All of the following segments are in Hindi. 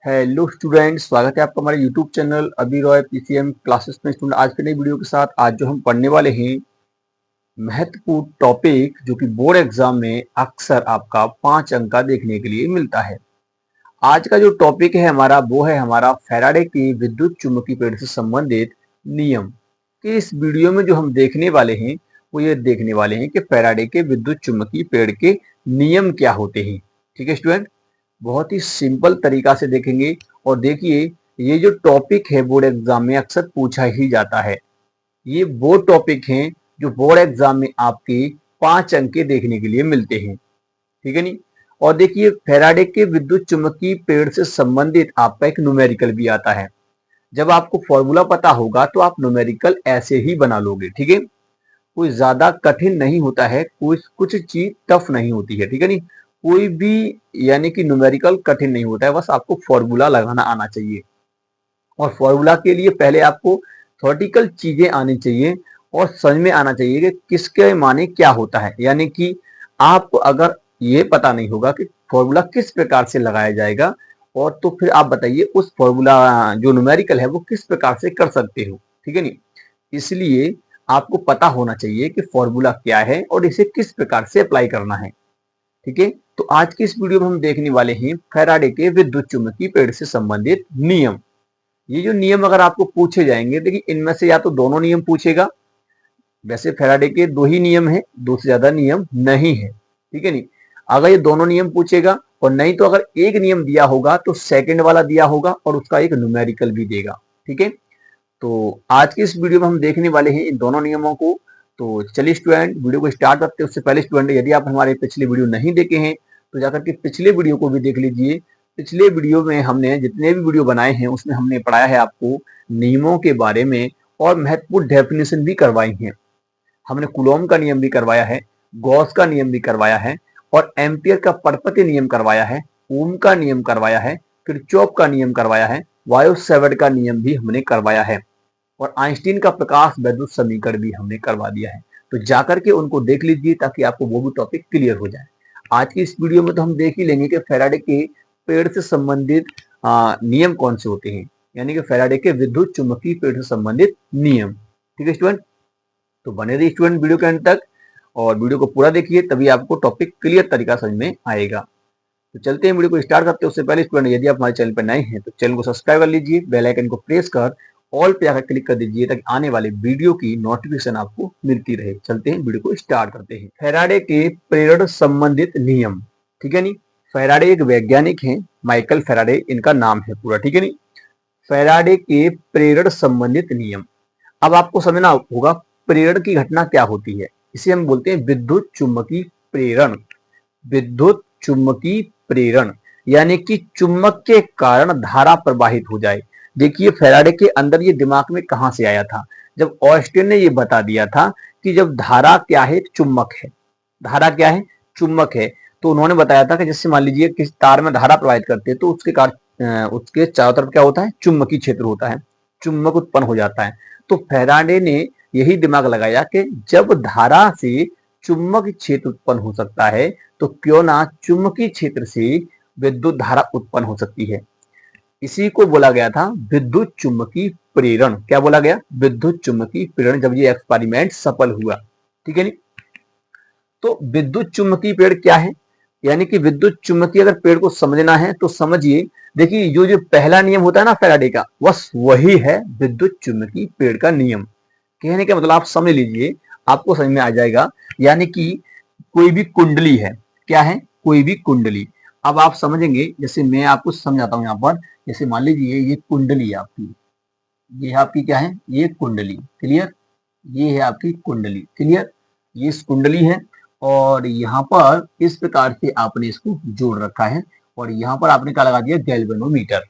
हेलो स्टूडेंट, स्वागत है आपका हमारे यूट्यूब चैनल अभी रॉय पीसीएम क्लासेस में। स्टूडेंट, आज के नई वीडियो के साथ आज जो हम पढ़ने वाले हैं महत्वपूर्ण टॉपिक जो कि बोर्ड एग्जाम में अक्सर आपका 5 अंक का देखने के लिए मिलता है। आज का जो टॉपिक है हमारा वो है हमारा फैराडे के विद्युत चुम्बकीय पेड़ से संबंधित नियम। कि इस वीडियो में जो हम देखने वाले हैं वो ये देखने वाले हैं कि फैराडे के विद्युत चुम्बकीय पेड़ के नियम क्या होते हैं। ठीक है स्टूडेंट, बहुत ही सिंपल तरीका से देखेंगे। और देखिए, ये जो टॉपिक है बोर्ड एग्जाम में अक्सर पूछा ही जाता है। ये वो टॉपिक हैं जो बोर्ड एग्जाम में आपके 5 अंक के देखने के लिए मिलते हैं। ठीक है नहीं। और देखिए, फैराडे के विद्युत चुम्बकीय पेड़ से संबंधित आपका एक न्यूमेरिकल भी आता है। जब आपको फॉर्मूला पता होगा तो आप न्यूमेरिकल ऐसे ही बना लोगे। ठीक है, कोई ज्यादा कठिन नहीं होता है, कुछ कुछ चीज टफ नहीं होती है। ठीक है नहीं, कोई भी यानी कि न्यूमेरिकल कठिन नहीं होता है, बस आपको फॉर्मूला लगाना आना चाहिए। और फॉर्मूला के लिए पहले आपको थ्योरेटिकल चीजें आनी चाहिए और समझ में आना चाहिए कि किसके माने क्या होता है। यानी कि आपको अगर ये पता नहीं होगा कि फॉर्मूला किस प्रकार से लगाया जाएगा, और तो फिर आप बताइए उस फॉर्मूला जो न्यूमेरिकल है वो किस प्रकार से कर सकते हो। ठीक है नहीं, इसलिए आपको पता होना चाहिए कि फॉर्मूला क्या है और इसे किस प्रकार से अप्लाई करना है। ठीक है, तो आज की इस वीडियो में हम देखने वाले हैं फैराडे के विद्युत चुम्बकीय पेड़ से संबंधित नियम। ये जो नियम अगर आपको पूछे जाएंगे, देखिए इनमें से या तो दोनों नियम पूछेगा। वैसे फैराडे के 2 ही नियम है, 2 से ज्यादा नियम नहीं है। ठीक है नहीं, अगर ये दोनों नियम पूछेगा और नहीं तो अगर एक नियम दिया होगा तो सेकंड वाला दिया होगा और उसका एक न्यूमेरिकल भी देगा। ठीक है, तो आज की इस वीडियो में हम देखने वाले हैं इन दोनों नियमों को। तो चलिए स्टूडेंट, वीडियो को स्टार्ट करते हैं। उससे पहले स्टूडेंट, यदि आप हमारे पिछले वीडियो नहीं देखे हैं तो जाकर के पिछले वीडियो को भी देख लीजिए। पिछले वीडियो में हमने जितने भी वीडियो बनाए हैं उसमें हमने पढ़ाया है आपको नियमों के बारे में और महत्वपूर्ण डेफिनेशन भी करवाई है। हमने कुलॉम का नियम भी करवाया है, गॉस का नियम भी करवाया है और एम्पियर का परपति नियम करवाया है, ओम का नियम करवाया है, किरचॉफ का नियम करवाया है, वायो सेवर्ट का नियम भी हमने करवाया है और आइंस्टीन का प्रकाश वैद्युत समीकरण भी हमने करवा दिया है। तो जाकर के उनको देख लीजिए ताकि आपको वो भी टॉपिक क्लियर हो जाए। आज की इस वीडियो में तो हम देख ही लेंगे कि फैराडे के पेड़ से संबंधित नियम कौन से होते हैं, यानी कि फैराडे के विद्युत चुम्बकीय पेड़ से संबंधित नियम। ठीक है स्टूडेंट, तो बने रहिए स्टूडेंट वीडियो के अंत तक और वीडियो को पूरा देखिए, तभी आपको टॉपिक क्लियर तरीका समझ में आएगा। तो चलते हैं, वीडियो को स्टार्ट करते हैं। उससे पहले स्टूडेंट, यदि आप हमारे चैनल पर नए हैं तो चैनल को सब्सक्राइब कर लीजिए, बेल आइकन को प्रेस कर ऑल पे आकर क्लिक कर दीजिए ताकि आने वाले वीडियो की नोटिफिकेशन आपको मिलती रहे। चलते हैं, वीडियो को स्टार्ट करते हैं। फैराडे के प्रेरण संबंधित नियम। ठीक है नहीं, फैराडे एक वैज्ञानिक हैं, माइकल फैराडे इनका नाम है पूरा। ठीक है नहीं, फैराडे के प्रेरण संबंधित नियम। अब आपको समझना होगा प्रेरण की घटना क्या होती है। इसे हम बोलते हैं विद्युत चुम्बकीय प्रेरण। विद्युत चुम्बकीय प्रेरण यानी कि चुम्बक के कारण धारा प्रवाहित हो जाए। देखिए, फैराडे के अंदर ये दिमाग में कहां से आया था, जब ऑस्टिन ने ये बता दिया था कि जब धारा क्या है, चुम्बक है। धारा क्या है, चुम्बक है। तो उन्होंने बताया था कि जैसे मान लीजिए किस तार में धारा प्रवाहित करते हैं तो उसके चारों तरफ क्या होता है, चुम्बकीय क्षेत्र होता है, चुम्बक उत्पन्न हो जाता है। तो फैराडे ने यही दिमाग लगाया कि जब धारा से चुम्बकीय क्षेत्र उत्पन्न हो सकता है तो क्यों ना चुम्बकीय क्षेत्र से विद्युत धारा उत्पन्न हो सकती है। इसी को बोला गया था विद्युत चुम्बकीय प्रेरण। क्या बोला गया, विद्युत चुम्बकीय प्रेरण, जब ये एक्सपेरिमेंट सफल हुआ। ठीक है नहीं, तो विद्युत चुम्बकीय पेड़ क्या है, यानी कि विद्युत चुम्बकीय अगर पेड़ को समझना है तो समझिए। देखिए, जो जो पहला नियम होता है ना फैराडे का, बस वही है विद्युत चुम्बकीय पेड़ का नियम। कहने का मतलब आप समझ लीजिए, आपको समझ में आ जाएगा। यानी कि कोई भी कुंडली है, क्या है, कोई भी कुंडली। अब आप समझेंगे, जैसे मैं आपको समझाता हूं यहाँ पर। जैसे मान लीजिए ये कुंडली है आपकी, ये आपकी क्या है, ये कुंडली। क्लियर, ये है आपकी कुंडली। क्लियर, ये इस कुंडली है और यहाँ पर इस प्रकार से आपने इसको जोड़ रखा है और यहाँ पर आपने क्या लगा दिया, गैल्वेनोमीटर।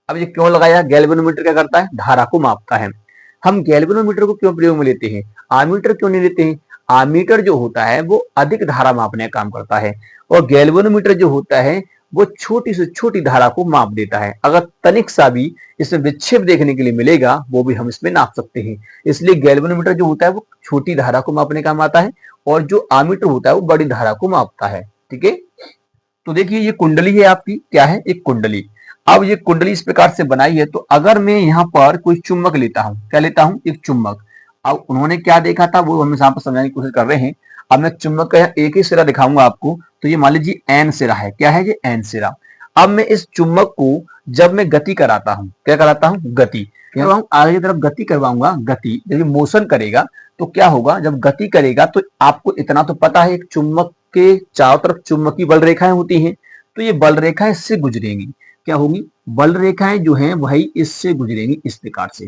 अब ये क्यों लगाया, गैल्वेनोमीटर क्या करता है, धारा को मापता है। हम गैल्वेनोमीटर को क्यों प्रयोग में लेते हैं, आमीटर क्यों नहीं लेते हैं। आमीटर जो होता है वो अधिक धारा मापने का काम करता है और गैल्वेनोमीटर जो होता है वो छोटी से छोटी धारा को माप देता है। अगर तनिक सा भी इसमें विक्षेप देखने के लिए मिलेगा वो भी हम इसमें नाप सकते हैं। इसलिए गैल्वेनोमीटर जो होता है वो छोटी धारा को मापने काम आता है और जो आमीटर होता है वो बड़ी धारा को मापता है। ठीक है, तो देखिए ये कुंडली है आपकी, क्या है, एक कुंडली। अब ये कुंडली इस प्रकार से बनाई है, तो अगर मैं यहाँ पर कोई चुंबक लेता हूँ, क्या लेता हूँ, एक चुंबक। अब उन्होंने क्या देखा था वो हम यहाँ पर समझाने की कोशिश कर रहे हैं। अब मैं चुंबक का एक ही सिरा दिखाऊंगा आपको, तो ये मान लीजिए एन सिरा है, क्या है ये, एन सिरा। अब मैं इस चुंबक को जब मैं गति कराता हूँ, क्या कराता हूँ, गति आगे की तरफ गति करवाऊंगा, गति जब ये मोशन करेगा तो क्या होगा, जब गति करेगा तो आपको इतना तो पता है एक चुंबक के चारों तरफ चुंबकीय बल रेखाएं होती हैं, तो ये बल रेखाएं इससे गुजरेंगी, क्या होगी, बल रेखाएं जो हैं वही इससे गुजरेंगी इस प्रकार से,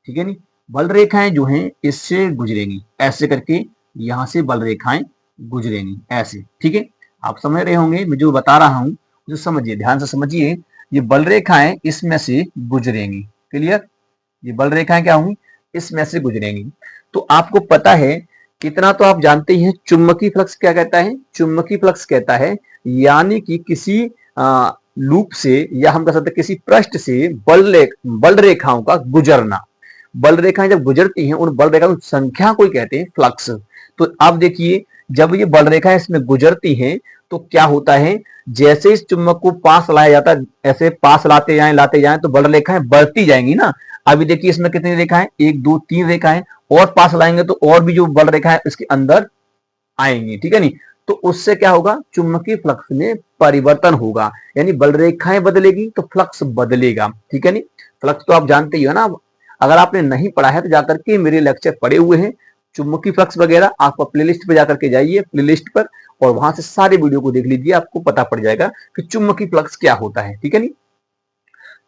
ठीक है नी, बल रेखाएं जो हैं इससे गुजरेंगी, ऐसे करके यहां से बल रेखाएं गुजरेंगी ऐसे, ठीक है। आप समझ रहे होंगे मैं जो बता रहा हूं, जो समझिए, ध्यान से समझिए, ये बल रेखाएं इसमें से गुजरेंगी, क्लियर, ये बल रेखाएं क्या होंगी, इसमें से गुजरेंगी। तो आपको पता है, इतना तो आप जानते ही हैं, चुंबकीय फ्लक्स क्या कहता है, चुंबकीय फ्लक्स कहता है यानी कि किसी लूप से, या हम कह सकते हैं किसी पृष्ठ से बल रेखाओं का गुजरना। बल रेखाएं जब गुजरती हैं, उन बल रेखाओं की संख्या को कहते हैं फ्लक्स। तो आप देखिए, जब ये बल रेखाएं इसमें गुजरती हैं तो क्या होता है, जैसे इस चुंबक को पास लाया जाता है, ऐसे पास लाते जाएं तो बल रेखाएं बढ़ती जाएंगी ना। अभी देखिए इसमें कितनी रेखाएं, 1 2 3 रेखाएं, और पास लाएंगे तो और भी जो बल रेखाएं इसके अंदर आएंगी, ठीक है नी। तो उससे क्या होगा, चुंबकीय फ्लक्स में परिवर्तन होगा, यानी बल रेखाएं बदलेगी तो फ्लक्स बदलेगा, ठीक है नी। फ्लक्स तो आप जानते ही हो ना, अगर आपने नहीं पढ़ा है तो जाकर के मेरे लेक्चर पड़े हुए हैं चुंबकीय फ्लक्स वगैरह, आप प्लेलिस्ट पे जाकर के जाइए, प्लेलिस्ट पर, और वहां से सारे वीडियो को देख लीजिए, आपको पता पड़ जाएगा कि चुंबकीय फ्लक्स क्या होता है, ठीक है नी।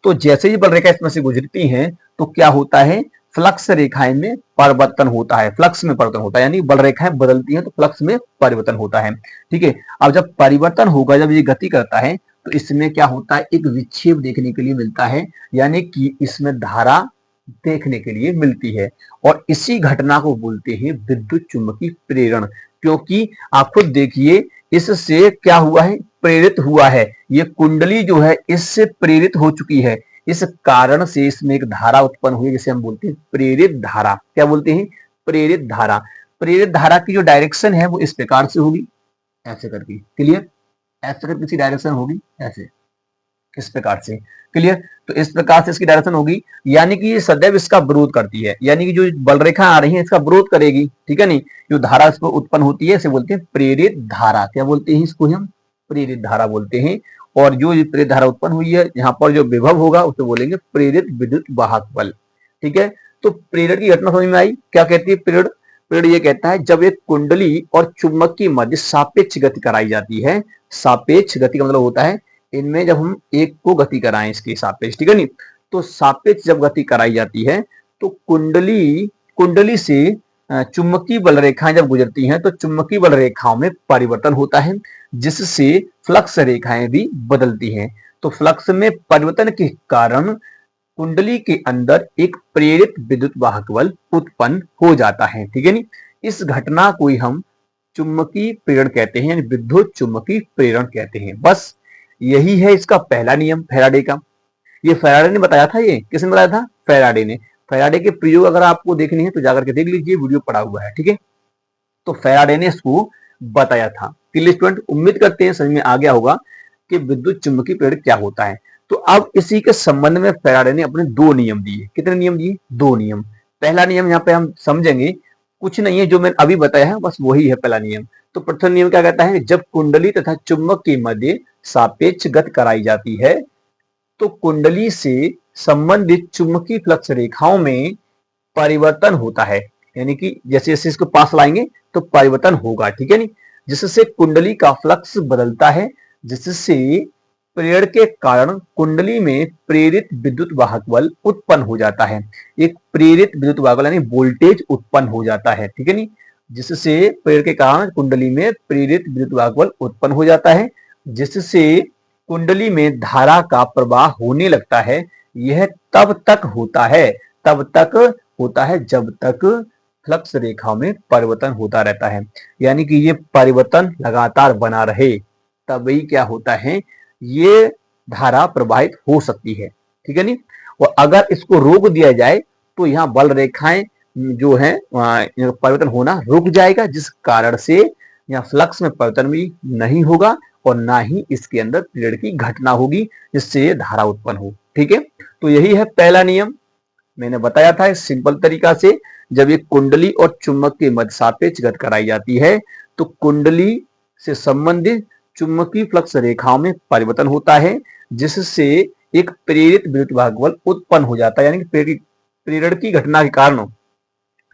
तो जैसे ही बल रेखा इसमें से गुजरती हैं तो क्या होता है, फ्लक्स रेखाएं में परिवर्तन होता है, फ्लक्स में परिवर्तन होता है, यानी बल रेखाएं बदलती हैं तो फ्लक्स में परिवर्तन होता है, ठीक है। अब जब परिवर्तन होगा, जब ये गति करता है तो इसमें क्या होता है, एक विक्षेप देखने के लिए मिलता है, यानी कि इसमें धारा देखने के लिए मिलती है, और इसी घटना को बोलते हैं विद्युत चुंबकीय प्रेरण। क्योंकि आप खुद देखिए, इससे क्या हुआ है, प्रेरित हुआ है, ये कुंडली जो है इससे प्रेरित हो चुकी है, इस कारण से इसमें एक धारा उत्पन्न हुई, जिसे हम बोलते हैं प्रेरित धारा। क्या बोलते हैं, प्रेरित धारा। प्रेरित धारा की जो डायरेक्शन है वो इस प्रकार से होगी, ऐसे करके, क्लियर, ऐसे करके किसी डायरेक्शन होगी, ऐसे इस प्रकार से, क्लियर। तो इस प्रकार से इसकी डायरेक्शन होगी, यानी कि ये सदैव इसका विरोध करती है, यानी कि जो बल रेखा आ रही है इसका विरोध करेगी, ठीक है नहीं। जो धारा इसको उत्पन्न होती है इसे बोलते हैं प्रेरित धारा, क्या बोलते हैं, इसको हम प्रेरित धारा बोलते हैं। और जो प्रेरित धारा उत्पन्न हुई है, यहाँ पर जो विभव होगा उसे बोलेंगे प्रेरित विद्युत वाहक बल, ठीक है। तो प्रेरण की घटना समझ में आई, क्या कहती है प्रेरण, प्रेरण ये कहता है जब एक कुंडली और चुंबक की मध्य सापेक्ष गति कराई जाती है, सापेक्ष गति का मतलब होता है इनमें जब हम एक को गति कराएं इसके सापेक्ष, ठीक है नहीं, तो सापेक्ष जब गति कराई जाती है तो कुंडली से चुंबकीय बल रेखाएं जब गुजरती हैं तो चुंबकीय बल रेखाओं में परिवर्तन होता है, जिससे फ्लक्स रेखाएं भी बदलती हैं। तो फ्लक्स में परिवर्तन के कारण कुंडली के अंदर एक प्रेरित विद्युत वाहक बल उत्पन्न हो जाता है, ठीक है नी। इस घटना को ही हम चुंबकीय प्रेरण कहते हैं, विद्युत चुंबकीय प्रेरण कहते हैं। बस यही है इसका पहला नियम फैराडे का। ये फैराडे ने बताया था, ये किसने बताया था, फैराडे ने। फैराडे के प्रयोग अगर आपको देखने हैं तो जाकर के देख लीजिए, वीडियो पड़ा हुआ है, ठीक है। तो फैराडे ने इसको बताया था। क्लियर स्टूडेंट, उम्मीद करते हैं समझ में आ गया होगा कि विद्युत चुंबकीय प्रेरण क्या होता है। तो अब इसी के संबंध में फैराडे ने अपने 2 नियम दिए। कितने नियम दिए, 2 नियम। पहला नियम यहाँ पे हम समझेंगे, कुछ नहीं है जो मैंने अभी बताया है, बस वही है पहला नियम। तो प्रथम नियम क्या कहता है, जब कुंडली तथा चुंबक के मध्य सापेक्ष गति कराई जाती है तो कुंडली से संबंधित चुंबकीय फ्लक्स रेखाओं में परिवर्तन होता है, यानी कि जैसे जैसे इसको पास लाएंगे तो परिवर्तन होगा, ठीक है नी, जिससे कुंडली का फ्लक्स बदलता है, जिससे प्रेरण के कारण कुंडली में प्रेरित विद्युत वाहक बल उत्पन्न हो जाता है। एक प्रेरित विद्युत वाहक बल यानी वोल्टेज उत्पन्न हो जाता है, ठीक है नी, जिससे प्रेरण के कारण कुंडली में प्रेरित विद्युत वाहक बल उत्पन्न हो जाता है, जिससे कुंडली में धारा का प्रवाह होने लगता है। यह तब तक होता है जब तक फ्लक्स रेखाओं में परिवर्तन होता रहता है, यानी कि ये परिवर्तन लगातार बना रहे, तभी क्या होता है, ये धारा प्रवाहित हो सकती है, ठीक है नी। और अगर इसको रोक दिया जाए तो यहाँ बल रेखाएं जो है परिवर्तन होना रुक जाएगा, जिस कारण से यहाँ फ्लक्स में परिवर्तन भी नहीं होगा और ना ही इसके अंदर पीरियड की घटना होगी जिससे ये धारा उत्पन्न हो। ठीक है, तो यही है पहला नियम। मैंने बताया था इस सिंपल तरीका से, जब एक कुंडली और चुंबक के मध्य सापेक्ष गति कराई जाती है तो कुंडली से संबंधित चुंबकीय फ्लक्स रेखाओं में परिवर्तन होता है, जिससे एक प्रेरित विद्युत वाहक बल उत्पन्न हो जाता है, यानी कि प्रेरण की घटना के कारण,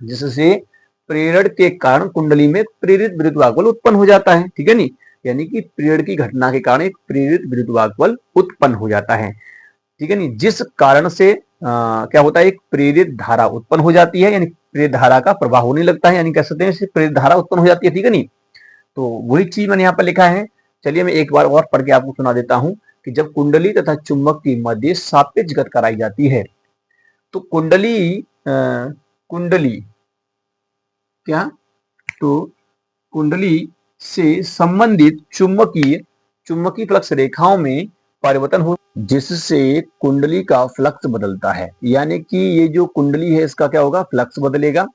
जिससे प्रेरण के कारण कुंडली में प्रेरित विद्युत वाहक बल उत्पन्न हो जाता है। ठीक है नी, यानी कि प्रेरण की घटना के कारण एक प्रेरित विद्युत वाहक बल उत्पन्न हो जाता है। ठीक है नी, जिस कारण से क्या होता है, एक प्रेरित धारा उत्पन्न हो जाती है, यानी प्रेरित धारा का प्रवाह होने लगता है, यानी कह सकते हैं प्रेरित धारा उत्पन्न हो जाती है। ठीक है नी, तो वही चीज मैंने यहाँ पर लिखा है। चलिए मैं एक बार और पढ़ के आपको सुना देता हूं कि जब कुंडली तथा चुंबक की मध्य सापेक्ष गति कराई जाती है तो कुंडली क्या, तो कुंडली से संबंधित चुंबकीय फ्लक्स रेखाओं में परिवर्तन हो, जिससे कुंडली का फ्लक्स बदलता है। यानी कि ये जो कुंडली है इसका क्या होगा, फ्लक्स बदलेगा,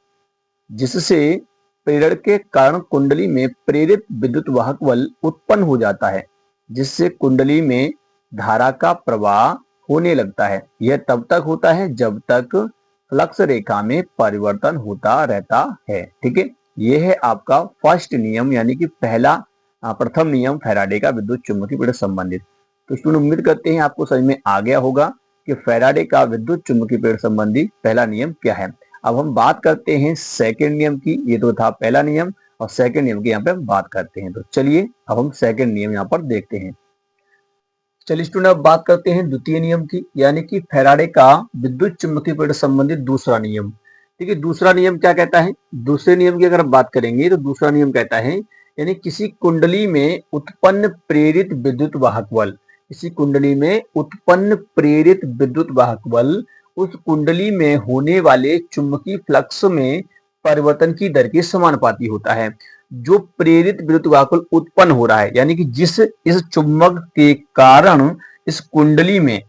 जिससे प्रेरण के कारण कुंडली में प्रेरित विद्युत वाहक बल उत्पन्न हो जाता है, जिससे कुंडली में धारा का प्रवाह होने लगता है। यह तब तक होता है जब तक फ्लक्स रेखा में परिवर्तन होता रहता है। ठीक है, यह है आपका फर्स्ट नियम, यानी कि प्रथम नियम फैराडे का विद्युत चुंबकीय प्रेरण संबंधित। तो स्टूडेंट उम्मीद करते हैं आपको समझ में आ गया होगा कि फैराडे का विद्युत चुंबकीय प्रेरण संबंधी पहला नियम क्या है। अब हम बात करते हैं सेकंड नियम की। ये तो था पहला नियम और सेकंड नियम की यहाँ पे हम बात करते हैं। तो चलिए अब हम सेकंड नियम यहाँ पर देखते हैं। चलिए स्टूडेंट अब बात करते हैं द्वितीय नियम की, यानी कि फैराडे का विद्युत चुंबकीय प्रेरण संबंधित दूसरा नियम। ठीक है, दूसरा नियम क्या कहता है, दूसरे नियम की अगर हम बात करेंगे तो दूसरा नियम कहता है, यानी किसी कुंडली में उत्पन्न प्रेरित विद्युत वाहक बल, किसी कुंडली में उत्पन्न प्रेरित विद्युत वाहक बल उस कुंडली में होने वाले चुंबकीय फ्लक्स में परिवर्तन की दर के समानुपाती होता है। जो प्रेरित विद्युत वाहक बल उत्पन्न हो रहा है, यानी कि इस चुंबक के कारण इस कुंडली में,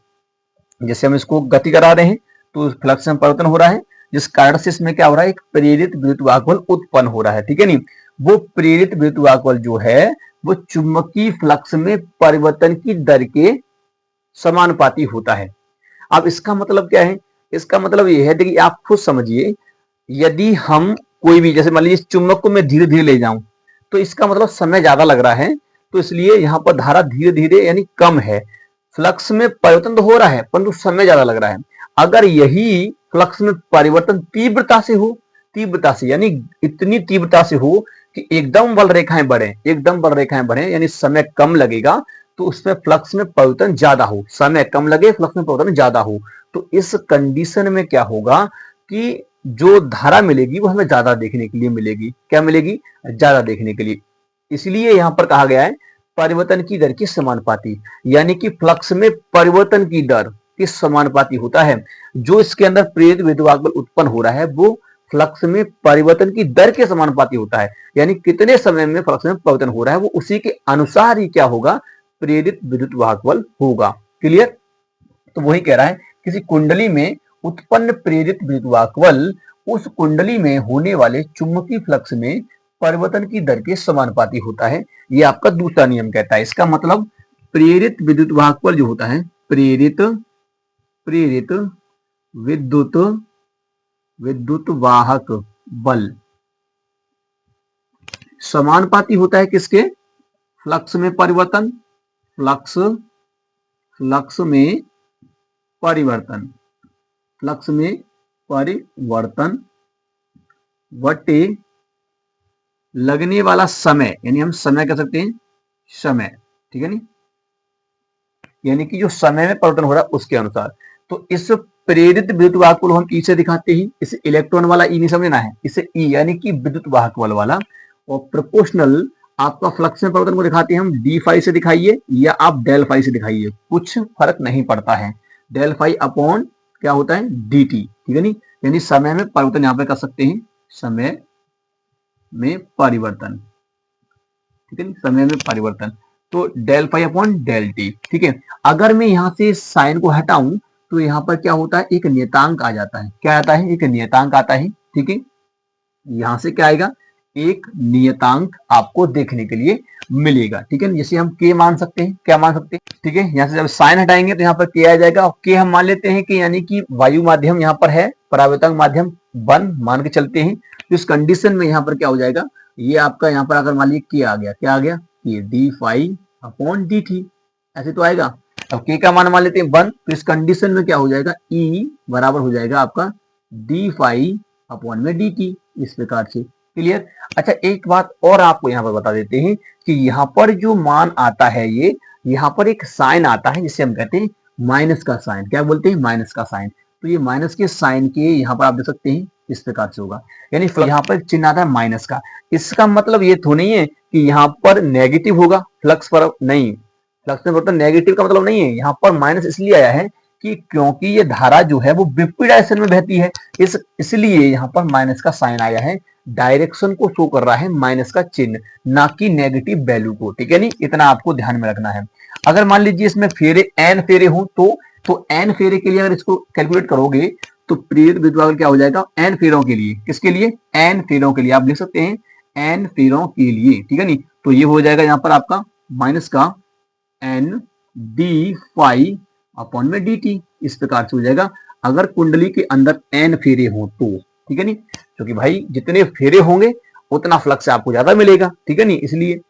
जैसे हम इसको गति करा रहे हैं तो फ्लक्स में परिवर्तन हो रहा है, जिस कारण से इसमें क्या हो रहा है, एक प्रेरित विद्युत वाहक बल उत्पन्न हो रहा है। ठीक है नी, वो प्रेरित विद्युत वाहक बल जो है वो चुंबकीय फ्लक्स में परिवर्तन की दर के समानुपाती होता है। अब इसका मतलब क्या है, इसका मतलब यह है कि आप खुद समझिए, यदि हम कोई भी, जैसे मान लीजिए चुंबक को मैं धीरे धीरे ले जाऊं तो इसका मतलब समय ज्यादा लग रहा है, तो इसलिए यहाँ पर धारा धीरे धीरे यानी कम है, फ्लक्स में परिवर्तन तो हो रहा है परंतु समय ज्यादा लग रहा है। अगर यही फ्लक्स में परिवर्तन तीव्रता से यानी इतनी तीव्रता से हो कि एकदम बल रेखाएं बढ़े यानी समय कम लगेगा, तो उसमें फ्लक्स में परिवर्तन ज्यादा हो, समय कम लगे फ्लक्स में परिवर्तन ज्यादा हो, तो इस कंडीशन में क्या होगा कि जो धारा मिलेगी वो हमें ज्यादा देखने के लिए मिलेगी। क्या मिलेगी, ज्यादा देखने के लिए। इसलिए यहां पर कहा गया है परिवर्तन की दर के समानुपाती, यानी कि फ्लक्स में परिवर्तन की दर के समानुपाती होता है। जो इसके अंदर प्रेरित विद्युत वाहक बल उत्पन्न हो रहा है वो फ्लक्स में परिवर्तन की दर के समानुपाती होता है, यानी कितने समय में फ्लक्स में परिवर्तन हो रहा है वो उसी के अनुसार ही क्या होगा, प्रेरित विद्युत वाहक बल होगा। क्लियर, तो वही कह रहा है किसी कुंडली में उत्पन्न प्रेरित विद्युत वाहक बल उस कुंडली में होने वाले चुंबकीय फ्लक्स में परिवर्तन की दर के समानुपाती होता है। ये आपका दूसरा नियम कहता है। इसका मतलब प्रेरित विद्युत वाहक बल जो होता है, प्रेरित विद्युत वाहक बल समानुपाती होता है किसके, फ्लक्स में परिवर्तन, फ्लक्स में परिवर्तन बटे लगने वाला समय, यानी हम समय कह सकते हैं समय। ठीक है नी, यानी कि जो समय में परिवर्तन हो रहा है उसके अनुसार। तो इस प्रेरित विद्युत वाहक बल हम ई से दिखाते हैं, इसे इलेक्ट्रॉन वाला ई नहीं समझना है, इसे ई यानी कि विद्युत वाहक बल वाला, और प्रोपोर्शनल आपका फ्लक्स में परिवर्तन को दिखाते हैं हम डी फाई से दिखाइए या आप डेल फाई से दिखाइए, कुछ फर्क नहीं पड़ता है। डेल फाई अपॉन क्या होता है, डी टी। ठीक है नी, यानी समय में परिवर्तन यहां पे कर सकते हैं, समय में परिवर्तन। ठीक है नी, समय में परिवर्तन, तो del phi upon del t. ठीक है, अगर मैं यहां से साइन को हटाऊं तो यहां पर क्या होता है, एक नियतांक आ जाता है। क्या आता है, एक नियतांक आता है। ठीक है, यहां से क्या आएगा, एक नियतांक आपको देखने के लिए मिलेगा। ठीक है, जैसे हम के मान सकते हैं, क्या मान सकते हैं। ठीक है, यहाँ से जब साइन हटाएंगे तो यहाँ पर के आ जाएगा, और के हम मान लेते हैं कि यानी कि वायु माध्यम यहाँ पर है, परावर्तक माध्यम 1 मान के चलते हैं। तो इस कंडीशन में यहाँ पर क्या हो जाएगा, ये आपका यहाँ पर अगर मान लीजिए के आ गया, क्या आ गया, ये d phi upon d t, ऐसे तो आएगा। अब के का मान लेते हैं 1, तो इस कंडीशन में क्या हो जाएगा, ई बराबर हो जाएगा आपका डी फाई अपॉन में डी टी, इस प्रकार से। क्लियर। अच्छा, एक बात और आपको यहाँ पर बता देते हैं कि यहाँ पर जो मान आता है, ये यहाँ पर एक साइन आता है जिसे हम कहते हैं माइनस का साइन। क्या बोलते हैं, माइनस का साइन। तो ये माइनस के साइन के यहाँ पर आप देख सकते हैं इस प्रकार से होगा, यानी यहाँ पर चिन्ह आता है माइनस का। इसका मतलब ये तो नहीं है कि यहाँ पर नेगेटिव होगा, फ्लक्स पर नहीं, फ्लक्स में परिवर्तन नेगेटिव का मतलब नहीं है। यहाँ पर माइनस इसलिए आया है कि क्योंकि ये धारा जो है वो विपरीत डायरेक्शन में बहती है, इसलिए यहाँ पर माइनस का साइन आया है। डायरेक्शन को शो कर रहा है माइनस का चिन्ह, ना कि नेगेटिव वैल्यू को। ठीक है, नहीं, इतना आपको ध्यान में रखना है। अगर मान लीजिए इसमें फेरे एन फेरे हो तो एन फेरे के लिए अगर इसको कैलकुलेट करोगे तो प्रेरित विद्युत क्या हो जाएगा, एन फेरों के लिए। किसके लिए, एन फेरों के लिए। आप लिख सकते हैं एन फेरों के लिए। ठीक है, नहीं, तो ये हो जाएगा यहाँ पर आपका माइनस का एन डी फाई अपॉन में डी टी, इस प्रकार से हो जाएगा अगर कुंडली के अंदर एन फेरे हो तो। ठीक है, नहीं, क्योंकि भाई जितने फेरे होंगे उतना फ्लक्स आपको ज्यादा मिलेगा। ठीक है, नहीं, इसलिए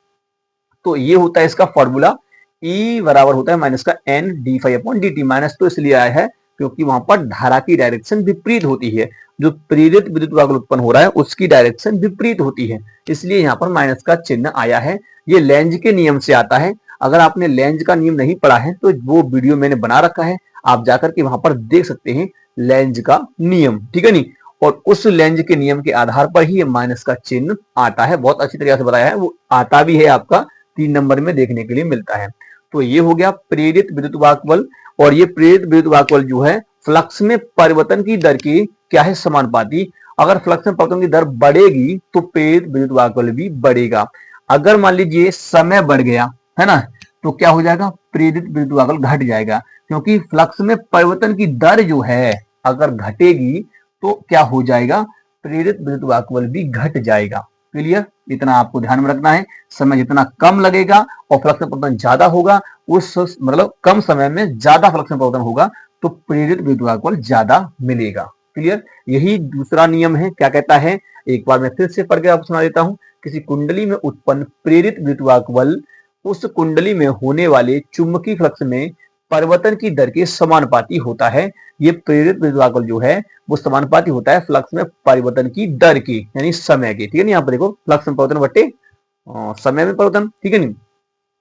तो ये होता है इसका फॉर्मूला, E बराबर होता है माइनस का n d phi upon d t. Minus तो इसलिए आया है क्योंकि वहां पर धारा की डायरेक्शन विपरीत होती है, जो प्रेरित विद्युत वाहक उत्पन्न हो रहा है उसकी डायरेक्शन विपरीत होती है, इसलिए यहाँ पर माइनस का चिन्ह आया है। ये लेंज के नियम से आता है। अगर आपने लेंज का नियम नहीं पढ़ा है तो वो वीडियो मैंने बना रखा है, आप जाकर के वहां पर देख सकते हैं लेंज का नियम। ठीक है, नहीं, और उस लेंज के नियम के आधार पर ही माइनस का चिन्ह आता है। बहुत अच्छी तरीके से बताया है, वो आता भी है आपका 3 नंबर में देखने के लिए मिलता है। तो ये हो गया प्रेरित विद्युत वाहक बल, और ये प्रेरित विद्युत वाहक बल जो है फ्लक्स में परिवर्तन की दर की क्या है, समानुपाती। अगर फ्लक्स में परिवर्तन की दर बढ़ेगी तो प्रेरित विद्युत वाहक बल भी बढ़ेगा। अगर मान लीजिए समय बढ़ गया है ना, तो क्या हो जाएगा, प्रेरित विद्युत वाहक बल घट जाएगा, क्योंकि फ्लक्स में परिवर्तन की दर जो है अगर घटेगी तो क्या हो जाएगा, प्रेरित विद्युत वाहक बल भी घट जाएगा। क्लियर, इतना आपको ध्यान में रखना है। समय जितना कम लगेगा और फ्लक्स में परिवर्तन ज्यादा होगा, उस मतलब कम समय में ज्यादा फ्लक्स में परिवर्तन होगा तो प्रेरित विद्युत वाहक बल ज्यादा मिलेगा। क्लियर, यही दूसरा नियम है। क्या कहता है, एक बार मैं फिर से पढ़ के आपको सुना देता हूं। किसी कुंडली में उत्पन्न प्रेरित विद्युत वाहक बल उस कुंडली में होने वाले चुंबकीय फ्लक्स में परिवर्तन की दर के समानुपाती होता है। ये प्रेरित विद्युत वाहक बल जो है वो समानुपाती होता है फ्लक्स में परिवर्तन की दर की, यानी समय की। ठीक है, यहाँ पर देखो फ्लक्स में परिवर्तन बटे समय में परिवर्तन। ठीक है, नहीं,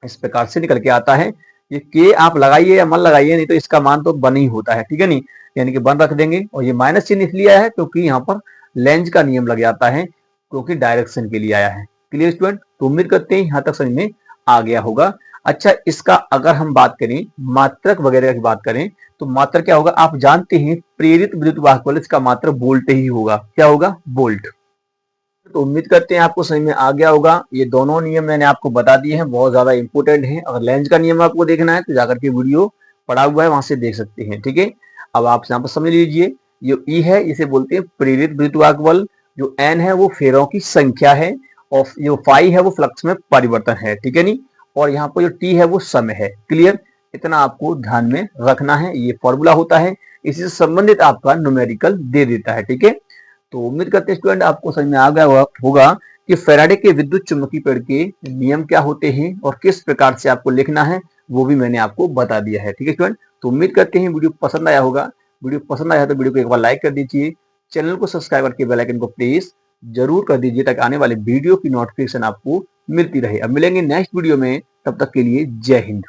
इस प्रकार से निकल के आता है। ये के आप लगाइए या मन लगाइए, नहीं तो इसका मान तो बन ही होता है। ठीक है, नहीं, यानी कि बन रख देंगे। और ये माइनस चिन्ह इसलिए आया है क्योंकि यहाँ पर लेंज का नियम लग जाता है, क्योंकि डायरेक्शन के लिए आया है। क्लियर स्टूडेंट, तो उम्मीद करते हैं यहाँ तक समझ में आ गया होगा। अच्छा, इसका अगर हम बात करें मात्रक वगैरह की बात करें तो मात्रक क्या होगा, आप जानते हैं प्रेरित विद्युत वाहक बल इसका मात्रक वोल्ट ही होगा। क्या होगा, वोल्ट। तो उम्मीद करते हैं आपको समझ में आ गया होगा। ये दोनों नियम मैंने आपको बता दिए हैं, बहुत ज्यादा इंपोर्टेंट है। अगर लेंज का नियम आपको देखना है तो जाकर के वीडियो पड़ा हुआ है, वहां से देख सकते हैं। ठीक है, अब आप यहाँ पर समझ लीजिए, जो ई है इसे बोलते हैं प्रेरित विद्युत वाहक बल, जो एन है वो फेरों की संख्या है, और जो फाई है वो फ्लक्स में परिवर्तन है। ठीक है, नहीं, और यहाँ पर जो टी है वो समय है। क्लियर, इतना आपको ध्यान में रखना है। ये फॉर्मूला होता है, इसी से संबंधित आपका न्यूमेरिकल दे देता है। ठीक है, तो उम्मीद करते हैं स्टूडेंट आपको समझ में आ गया होगा कि फैराडे के विद्युत चुंबकीय पेड़ के नियम क्या होते हैं और किस प्रकार से आपको लिखना है, वो भी मैंने आपको बता दिया है। ठीक है स्टूडेंट, तो उम्मीद करते हैं वीडियो पसंद आया होगा। वीडियो पसंद आया तो वीडियो को एक बार लाइक कर दीजिए, चैनल को सब्सक्राइब करके बेल आइकन को प्रेस जरूर कर दीजिए, ताकि आने वाले वीडियो की नोटिफिकेशन आपको मिलती रहे। अब मिलेंगे नेक्स्ट वीडियो में, तब तक के लिए जय हिंद।